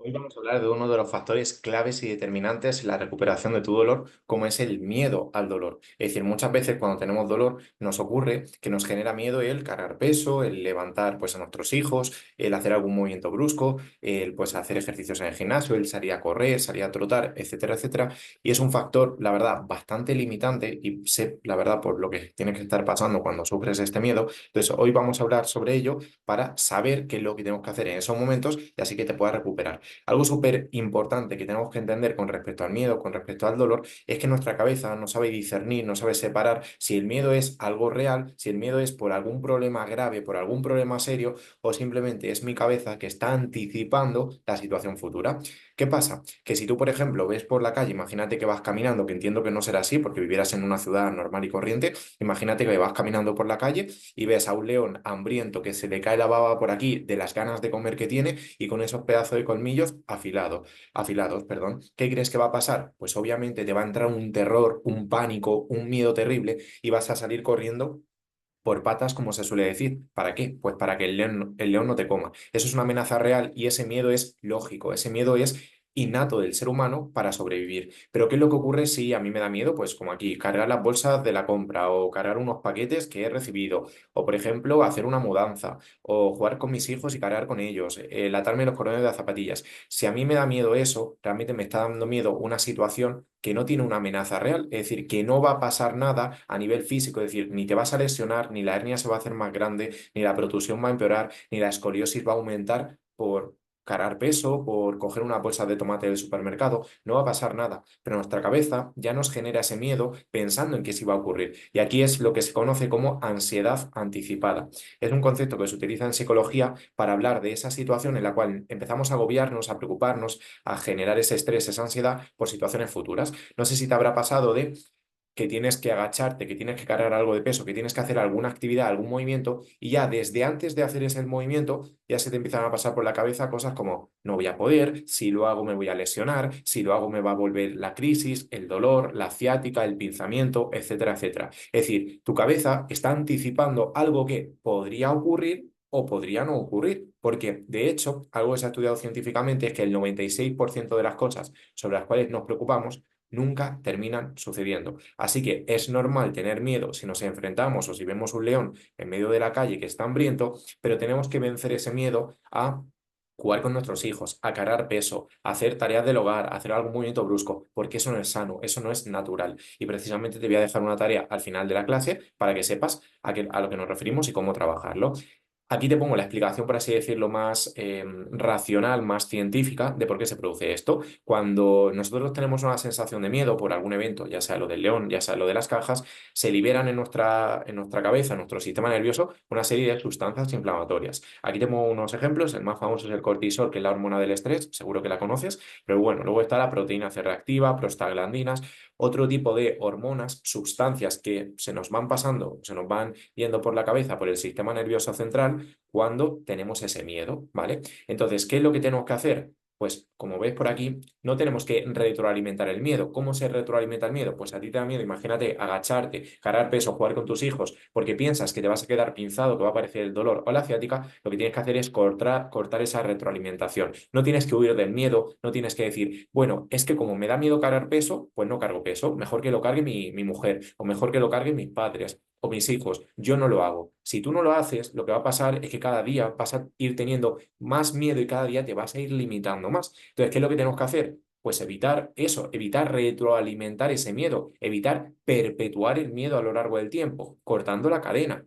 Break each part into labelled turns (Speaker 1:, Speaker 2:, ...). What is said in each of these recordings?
Speaker 1: Hoy vamos a hablar de uno de los factores claves y determinantes en la recuperación de tu dolor, como es el miedo al dolor. Es decir, muchas veces cuando tenemos dolor nos ocurre que nos genera miedo el cargar peso, el levantar pues, a nuestros hijos, el hacer algún movimiento brusco, el pues, hacer ejercicios en el gimnasio, el salir a correr, salir a trotar, etcétera, etcétera. Y es un factor, la verdad, bastante limitante y sé, la verdad, por lo que tiene que estar pasando cuando sufres este miedo. Entonces, hoy vamos a hablar sobre ello para saber qué es lo que tenemos que hacer en esos momentos y así que te puedas recuperar. Algo súper importante que tenemos que entender con respecto al miedo, con respecto al dolor, es que nuestra cabeza no sabe discernir, no sabe separar si el miedo es algo real, si el miedo es por algún problema grave, por algún problema serio, o simplemente es mi cabeza que está anticipando la situación futura. ¿Qué pasa? Que si tú, por ejemplo, ves por la calle, imagínate que vas caminando, que entiendo que no será así porque vivieras en una ciudad normal y corriente, imagínate que vas caminando por la calle y ves a un león hambriento que se le cae la baba por aquí de las ganas de comer que tiene y con esos pedazos de colmillos afilados, perdón. ¿Qué crees que va a pasar? Pues obviamente te va a entrar un terror, un pánico, un miedo terrible y vas a salir corriendo por patas, como se suele decir. ¿Para qué? Pues para que el león no te coma. Eso es una amenaza real y ese miedo es lógico, ese miedo es innato del ser humano para sobrevivir. Pero ¿qué es lo que ocurre si a mí me da miedo? Pues como aquí, cargar las bolsas de la compra o cargar unos paquetes que he recibido o, por ejemplo, hacer una mudanza o jugar con mis hijos y cargar con ellos, atarme los cordones de las zapatillas. Si a mí me da miedo eso, realmente me está dando miedo una situación que no tiene una amenaza real, es decir, que no va a pasar nada a nivel físico, es decir, ni te vas a lesionar, ni la hernia se va a hacer más grande, ni la protusión va a empeorar, ni la escoliosis va a aumentar por cargar peso, por coger una bolsa de tomate del supermercado, no va a pasar nada, pero nuestra cabeza ya nos genera ese miedo pensando en que sí va a ocurrir. Y aquí es lo que se conoce como ansiedad anticipada. Es un concepto que se utiliza en psicología para hablar de esa situación en la cual empezamos a agobiarnos, a preocuparnos, a generar ese estrés, esa ansiedad por situaciones futuras. No sé si te habrá pasado de que tienes que agacharte, que tienes que cargar algo de peso, que tienes que hacer alguna actividad, algún movimiento, y ya desde antes de hacer ese movimiento, ya se te empiezan a pasar por la cabeza cosas como no voy a poder, si lo hago me voy a lesionar, si lo hago me va a volver la crisis, el dolor, la ciática, el pinzamiento, etcétera, etcétera. Es decir, tu cabeza está anticipando algo que podría ocurrir o podría no ocurrir, porque de hecho, algo que se ha estudiado científicamente es que el 96% de las cosas sobre las cuales nos preocupamos nunca terminan sucediendo. Así que es normal tener miedo si nos enfrentamos o si vemos un león en medio de la calle que está hambriento, pero tenemos que vencer ese miedo a jugar con nuestros hijos, a cargar peso, a hacer tareas del hogar, a hacer algún movimiento brusco, porque eso no es sano, eso no es natural. Y precisamente te voy a dejar una tarea al final de la clase para que sepas a lo que nos referimos y cómo trabajarlo. Aquí te pongo la explicación, por así decirlo, más racional, más científica de por qué se produce esto. Cuando nosotros tenemos una sensación de miedo por algún evento, ya sea lo del león, ya sea lo de las cajas, se liberan en nuestra cabeza, en nuestro sistema nervioso, una serie de sustancias inflamatorias. Aquí tengo unos ejemplos. El más famoso es el cortisol, que es la hormona del estrés, seguro que la conoces, pero bueno, luego está la proteína C reactiva, prostaglandinas, otro tipo de hormonas, sustancias que se nos van pasando, se nos van yendo por la cabeza, por el sistema nervioso central, cuando tenemos ese miedo, ¿vale? Entonces, ¿qué es lo que tenemos que hacer? Pues, como ves por aquí, no tenemos que retroalimentar el miedo. ¿Cómo se retroalimenta el miedo? Pues a ti te da miedo, imagínate, agacharte, cargar peso, jugar con tus hijos, porque piensas que te vas a quedar pinzado, que va a aparecer el dolor o la ciática, lo que tienes que hacer es cortar esa retroalimentación. No tienes que huir del miedo, no tienes que decir, bueno, es que como me da miedo cargar peso, pues no cargo peso, mejor que lo cargue mi mujer, o mejor que lo carguen mis padres o mis hijos. Yo no lo hago. Si tú no lo haces, lo que va a pasar es que cada día vas a ir teniendo más miedo y cada día te vas a ir limitando más. Entonces, ¿qué es lo que tenemos que hacer? Pues evitar eso, evitar retroalimentar ese miedo, evitar perpetuar el miedo a lo largo del tiempo, cortando la cadena.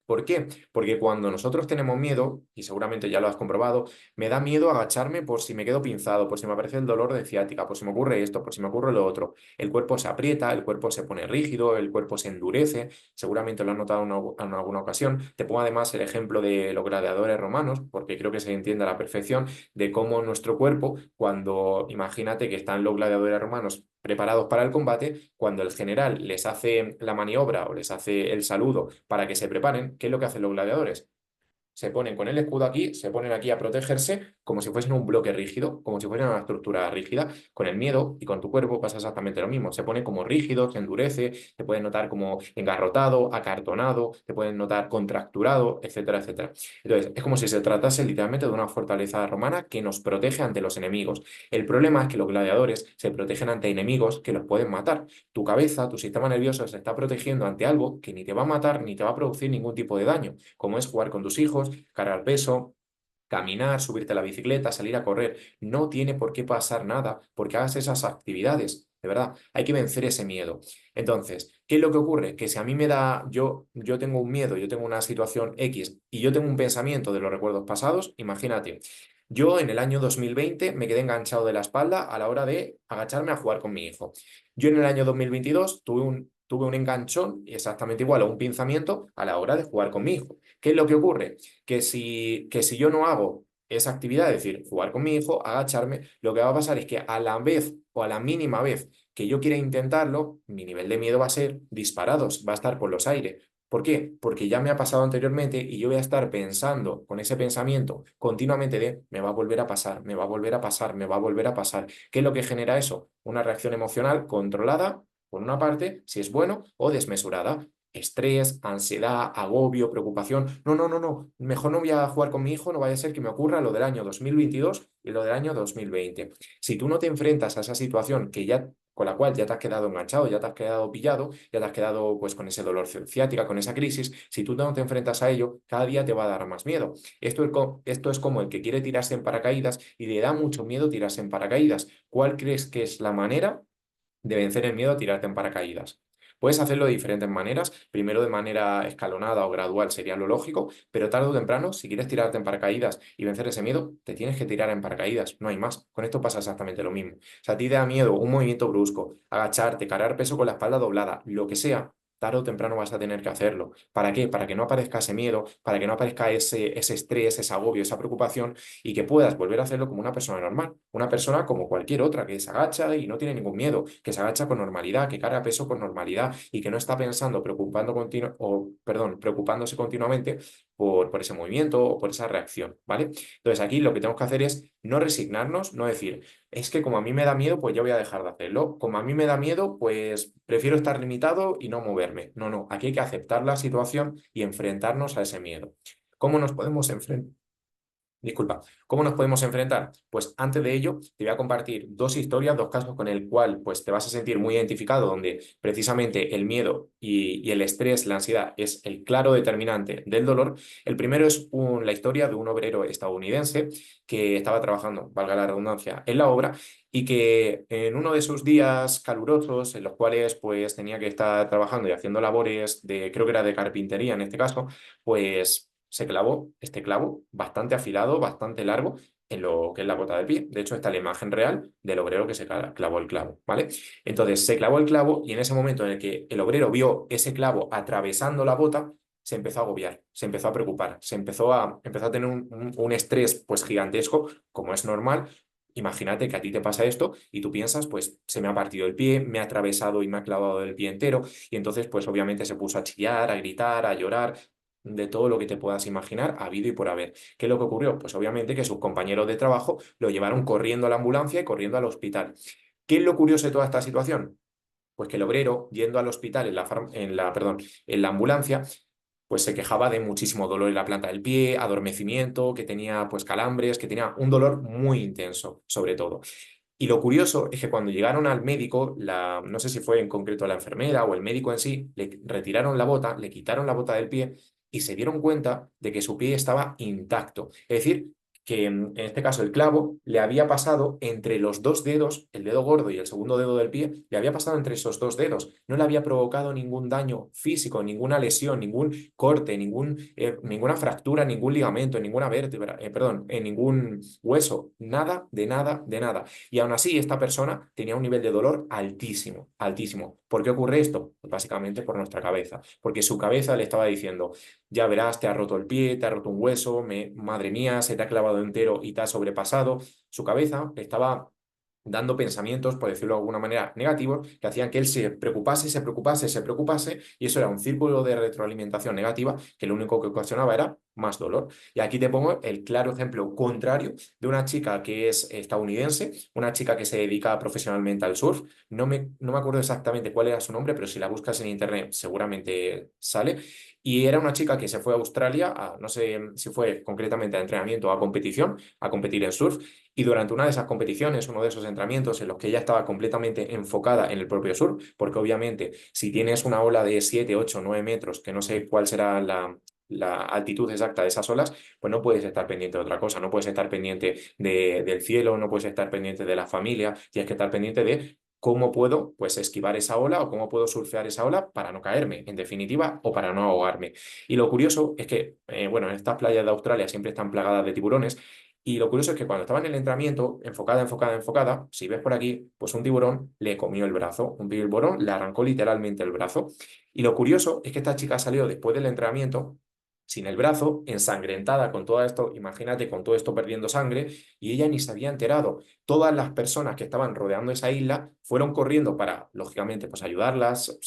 Speaker 1: ¿Por qué? Porque cuando nosotros tenemos miedo, y seguramente ya lo has comprobado, me da miedo agacharme por si me quedo pinzado, por si me aparece el dolor de ciática, por si me ocurre esto, por si me ocurre lo otro. El cuerpo se aprieta, el cuerpo se pone rígido, el cuerpo se endurece, seguramente lo has notado en alguna ocasión. Te pongo además el ejemplo de los gladiadores romanos, porque creo que se entiende a la perfección de cómo nuestro cuerpo, cuando imagínate que están los gladiadores romanos preparados para el combate, cuando el general les hace la maniobra o les hace el saludo para que se preparen, ¿qué es lo que hacen los gladiadores? Se ponen con el escudo aquí, se ponen aquí a protegerse como si fuesen un bloque rígido, como si fuesen una estructura rígida. Con el miedo y con tu cuerpo pasa exactamente lo mismo. Se pone como rígido, se endurece, te puedes notar como engarrotado, acartonado, te puedes notar contracturado, etcétera, etcétera. Entonces, es como si se tratase literalmente de una fortaleza romana que nos protege ante los enemigos. El problema es que los gladiadores se protegen ante enemigos que los pueden matar. Tu cabeza, tu sistema nervioso se está protegiendo ante algo que ni te va a matar ni te va a producir ningún tipo de daño, como es jugar con tus hijos, cargar peso, caminar, subirte a la bicicleta, salir a correr. No tiene por qué pasar nada porque hagas esas actividades. De verdad, hay que vencer ese miedo. Entonces, ¿qué es lo que ocurre? Que si a mí me da, yo tengo un miedo, yo tengo una situación X y yo tengo un pensamiento de los recuerdos pasados, imagínate, yo en el año 2020 me quedé enganchado de la espalda a la hora de agacharme a jugar con mi hijo. Yo en el año 2022 tuve un enganchón exactamente igual a un pinzamiento a la hora de jugar con mi hijo. ¿Qué es lo que ocurre? Que si yo no hago esa actividad, es decir, jugar con mi hijo, agacharme, lo que va a pasar es que a la vez o a la mínima vez que yo quiera intentarlo, mi nivel de miedo va a ser disparados, va a estar por los aires. ¿Por qué? Porque ya me ha pasado anteriormente y yo voy a estar pensando con ese pensamiento continuamente de me va a volver a pasar, me va a volver a pasar, me va a volver a pasar. ¿Qué es lo que genera eso? Una reacción emocional controlada, por una parte, si es bueno, o desmesurada. Estrés, ansiedad, agobio, preocupación. No, no, no, no. Mejor no voy a jugar con mi hijo, no vaya a ser que me ocurra lo del año 2022 y lo del año 2020. Si tú no te enfrentas a esa situación que ya, con la cual ya te has quedado enganchado, ya te has quedado pillado, ya te has quedado pues con ese dolor ciática, con esa crisis, si tú no te enfrentas a ello, cada día te va a dar más miedo. Esto es como el que quiere tirarse en paracaídas y le da mucho miedo tirarse en paracaídas. ¿Cuál crees que es la manera de vencer el miedo a tirarte en paracaídas? Puedes hacerlo de diferentes maneras, primero de manera escalonada o gradual sería lo lógico, pero tarde o temprano, si quieres tirarte en paracaídas y vencer ese miedo, te tienes que tirar en paracaídas, no hay más. Con esto pasa exactamente lo mismo. O sea, a ti te da miedo un movimiento brusco, agacharte, cargar peso con la espalda doblada, lo que sea. Tarde o temprano vas a tener que hacerlo. ¿Para qué? Para que no aparezca ese miedo, para que no aparezca ese estrés, ese agobio, esa preocupación y que puedas volver a hacerlo como una persona normal, una persona como cualquier otra, que se agacha y no tiene ningún miedo, que se agacha con normalidad, que carga peso con normalidad y que no está pensando, preocupándose continuamente por ese movimiento o por esa reacción, ¿vale? Entonces aquí lo que tenemos que hacer es no resignarnos, no decir, es que como a mí me da miedo, pues yo voy a dejar de hacerlo. Como a mí me da miedo, pues prefiero estar limitado y no moverme. No, no, aquí hay que aceptar la situación y enfrentarnos a ese miedo. ¿Cómo nos podemos enfrentar? Disculpa, ¿cómo nos podemos enfrentar? Pues antes de ello, te voy a compartir dos historias, dos casos con el cual pues, te vas a sentir muy identificado, donde precisamente el miedo y el estrés, la ansiedad, es el claro determinante del dolor. El primero es la historia de un obrero estadounidense que estaba trabajando, valga la redundancia, en la obra y que en uno de sus días calurosos, en los cuales pues tenía que estar trabajando y haciendo labores de, creo que era de carpintería en este caso, pues se clavó este clavo bastante afilado, bastante largo, en lo que es la bota del pie. De hecho, está la imagen real del obrero que se clavó el clavo, ¿vale? Entonces, se clavó el clavo y en ese momento en el que el obrero vio ese clavo atravesando la bota, se empezó a agobiar, se empezó a preocupar, empezó a tener un estrés pues gigantesco, como es normal. Imagínate que a ti te pasa esto y tú piensas, pues se me ha partido el pie, me ha atravesado y me ha clavado el pie entero y entonces pues obviamente se puso a chillar, a gritar, a llorar, de todo lo que te puedas imaginar, habido y por haber. ¿Qué es lo que ocurrió? Pues obviamente que sus compañeros de trabajo lo llevaron corriendo a la ambulancia y corriendo al hospital. ¿Qué es lo curioso de toda esta situación? Pues que el obrero, yendo al hospital en la ambulancia, pues se quejaba de muchísimo dolor en la planta del pie, adormecimiento, que tenía pues calambres, que tenía un dolor muy intenso, sobre todo. Y lo curioso es que cuando llegaron al médico, no sé si fue en concreto la enfermera o el médico en sí, le retiraron la bota, le quitaron la bota del pie y se dieron cuenta de que su pie estaba intacto. Es decir, que en este caso el clavo le había pasado entre los dos dedos, el dedo gordo y el segundo dedo del pie, le había pasado entre esos dos dedos. No le había provocado ningún daño físico, ninguna lesión, ningún corte, ninguna fractura, ningún ligamento, ninguna vértebra, perdón, en ningún hueso, nada, de nada, de nada. Y aún así, esta persona tenía un nivel de dolor altísimo, altísimo. ¿Por qué ocurre esto? Pues básicamente por nuestra cabeza, porque su cabeza le estaba diciendo, ya verás, te ha roto el pie, te ha roto un hueso, madre mía, se te ha clavado entero y te ha sobrepasado. Su cabeza estaba dando pensamientos, por decirlo de alguna manera, negativos, que hacían que él se preocupase, se preocupase, se preocupase, y eso era un círculo de retroalimentación negativa que lo único que ocasionaba era más dolor. Y aquí te pongo el claro ejemplo contrario de una chica que es estadounidense, una chica que se dedica profesionalmente al surf. No me acuerdo exactamente cuál era su nombre, pero si la buscas en internet seguramente sale. Y era una chica que se fue a Australia, no sé si fue concretamente a entrenamiento o a competición, a competir en surf, y durante una de esas competiciones, uno de esos entrenamientos en los que ella estaba completamente enfocada en el propio surf, porque obviamente si tienes una ola de 7, 8, 9 metros, que no sé cuál será la altitud exacta de esas olas, pues no puedes estar pendiente de otra cosa, no puedes estar pendiente del cielo, no puedes estar pendiente de la familia, tienes que estar pendiente de cómo puedo pues esquivar esa ola o cómo puedo surfear esa ola para no caerme, en definitiva, o para no ahogarme. Y lo curioso es que, bueno, estas playas de Australia siempre están plagadas de tiburones. Y lo curioso es que cuando estaba en el entrenamiento, enfocada, enfocada, enfocada, si ves por aquí, pues un tiburón le comió el brazo, un tiburón le arrancó literalmente el brazo. Y lo curioso es que esta chica salió después del entrenamiento sin el brazo, ensangrentada con todo esto, imagínate con todo esto perdiendo sangre, y ella ni se había enterado. Todas las personas que estaban rodeando esa isla fueron corriendo para, lógicamente, pues ayudarlas,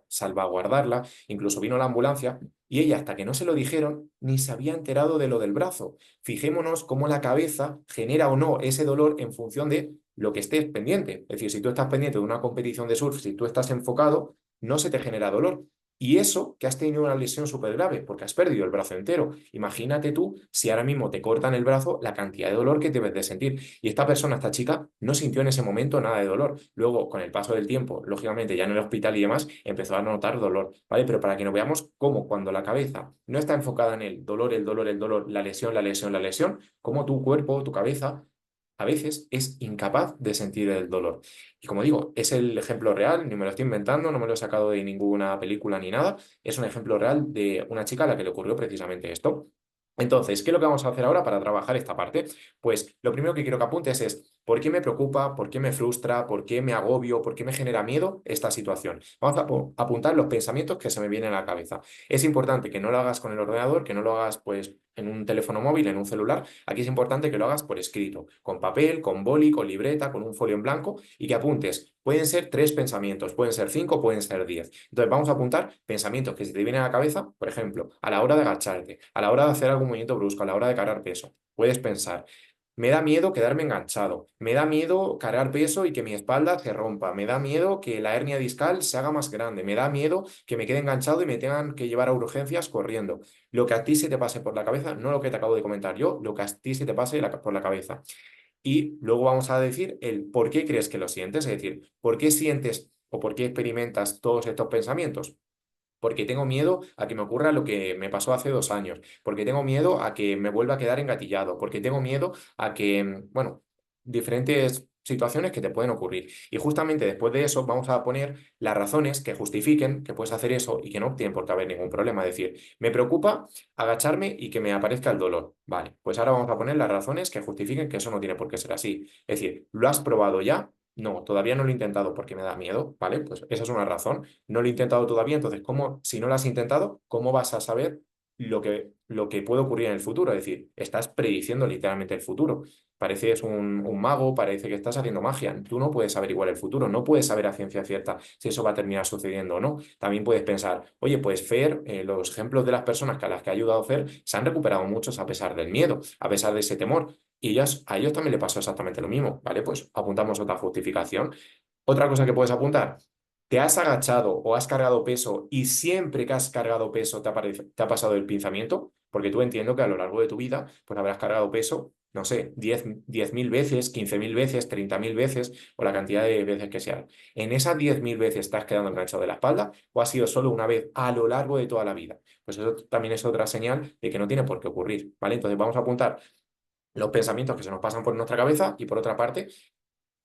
Speaker 1: salvaguardarla, incluso vino la ambulancia, y ella, hasta que no se lo dijeron, ni se había enterado de lo del brazo. Fijémonos cómo la cabeza genera o no ese dolor en función de lo que estés pendiente. Es decir, si tú estás pendiente de una competición de surf, si tú estás enfocado, no se te genera dolor. Y eso que has tenido una lesión súper grave, porque has perdido el brazo entero. Imagínate tú si ahora mismo te cortan el brazo, la cantidad de dolor que debes de sentir. Y esta persona, esta chica, no sintió en ese momento nada de dolor. Luego, con el paso del tiempo, lógicamente ya en el hospital y demás, empezó a notar dolor, ¿vale? Pero para que nos veamos cómo cuando la cabeza no está enfocada en el dolor, el dolor, el dolor, la lesión, la lesión, la lesión, cómo tu cuerpo, tu cabeza, a veces es incapaz de sentir el dolor. Y como digo, es el ejemplo real, ni me lo estoy inventando, no me lo he sacado de ninguna película ni nada, es un ejemplo real de una chica a la que le ocurrió precisamente esto. Entonces, ¿qué es lo que vamos a hacer ahora para trabajar esta parte? Pues lo primero que quiero que apuntes es ¿por qué me preocupa, por qué me frustra, por qué me agobio, por qué me genera miedo esta situación? Vamos a apuntar los pensamientos que se me vienen a la cabeza. Es importante que no lo hagas con el ordenador, que no lo hagas pues en un teléfono móvil, en un celular. Aquí es importante que lo hagas por escrito, con papel, con boli, con libreta, con un folio en blanco y que apuntes. Pueden ser 3 pensamientos, pueden ser 5, pueden ser 10. Entonces vamos a apuntar pensamientos que se te vienen a la cabeza, por ejemplo, a la hora de agacharte, a la hora de hacer algún movimiento brusco, a la hora de cargar peso. Puedes pensar, me da miedo quedarme enganchado, me da miedo cargar peso y que mi espalda se rompa, me da miedo que la hernia discal se haga más grande, me da miedo que me quede enganchado y me tengan que llevar a urgencias corriendo. Lo que a ti se te pase por la cabeza, no lo que te acabo de comentar yo, lo que a ti se te pase por la cabeza. Y luego vamos a decir el por qué crees que lo sientes, es decir, por qué sientes o por qué experimentas todos estos pensamientos. Porque tengo miedo a que me ocurra lo que me pasó hace 2 años, porque tengo miedo a que me vuelva a quedar engatillado, porque tengo miedo a que, bueno, diferentes situaciones que te pueden ocurrir. Y justamente después de eso vamos a poner las razones que justifiquen que puedes hacer eso y que no tienen por qué haber ningún problema. Es decir, me preocupa agacharme y que me aparezca el dolor. Vale, pues ahora vamos a poner las razones que justifiquen que eso no tiene por qué ser así. Es decir, ¿lo has probado ya? No, todavía no lo he intentado porque me da miedo, ¿vale? Pues esa es una razón. No lo he intentado todavía, entonces, ¿cómo, si no lo has intentado, cómo vas a saber lo que puede ocurrir en el futuro? Es decir, estás prediciendo literalmente el futuro. Pareces un mago, parece que estás haciendo magia. Tú no puedes saber igual el futuro, no puedes saber a ciencia cierta si eso va a terminar sucediendo o no. También puedes pensar, oye, pues Fer, los ejemplos de las personas a las que ha ayudado Fer se han recuperado muchos a pesar del miedo, a pesar de ese temor. Y a ellos también le pasó exactamente lo mismo, ¿vale? Pues apuntamos otra justificación. Otra cosa que puedes apuntar, ¿te has agachado o has cargado peso y siempre que has cargado peso te ha pasado el pinzamiento? Porque tú entiendo que a lo largo de tu vida pues habrás cargado peso, no sé, 10.000 veces, 15.000 veces, 30.000 veces o la cantidad de veces que sea. ¿En esas 10.000 veces estás quedando enganchado de la espalda o ha sido solo una vez a lo largo de toda la vida? Pues eso también es otra señal de que no tiene por qué ocurrir, ¿vale? Entonces vamos a apuntar los pensamientos que se nos pasan por nuestra cabeza y por otra parte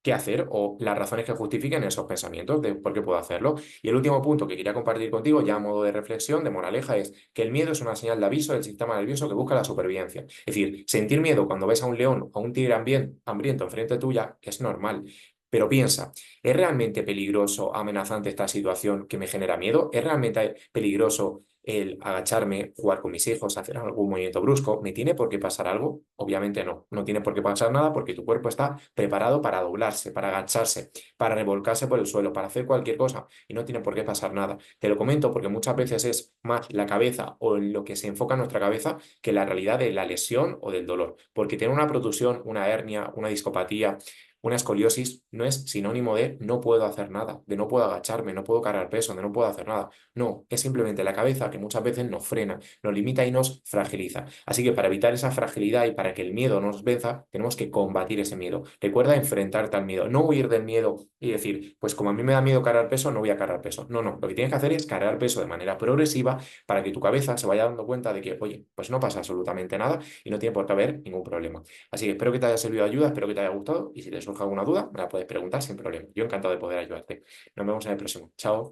Speaker 1: qué hacer o las razones que justifiquen esos pensamientos de por qué puedo hacerlo. Y el último punto que quería compartir contigo, ya a modo de reflexión, de moraleja, es que el miedo es una señal de aviso del sistema nervioso que busca la supervivencia. Es decir, sentir miedo cuando ves a un león o a un tigre hambriento enfrente tuya es normal. Pero piensa, ¿es realmente peligroso, amenazante esta situación que me genera miedo? ¿Es realmente peligroso el agacharme, jugar con mis hijos, hacer algún movimiento brusco, ¿me tiene por qué pasar algo? Obviamente no, no tiene por qué pasar nada porque tu cuerpo está preparado para doblarse, para agacharse, para revolcarse por el suelo, para hacer cualquier cosa y no tiene por qué pasar nada. Te lo comento porque muchas veces es más la cabeza o en lo que se enfoca en nuestra cabeza que la realidad de la lesión o del dolor. Porque tener una protusión, una hernia, una discopatía, una escoliosis no es sinónimo de no puedo hacer nada, de no puedo agacharme, no puedo cargar peso, de no puedo hacer nada. No, es simplemente la cabeza que muchas veces nos frena, nos limita y nos fragiliza. Así que para evitar esa fragilidad y para que el miedo no nos venza, tenemos que combatir ese miedo. Recuerda enfrentarte al miedo, no huir del miedo y decir, pues como a mí me da miedo cargar peso, no voy a cargar peso. No, no, lo que tienes que hacer es cargar peso de manera progresiva para que tu cabeza se vaya dando cuenta de que, oye, pues no pasa absolutamente nada y no tiene por qué haber ningún problema. Así que espero que te haya servido de ayuda, espero que te haya gustado y si te surge alguna duda, me la puedes preguntar sin problema. Yo encantado de poder ayudarte. Nos vemos en el próximo. Chao.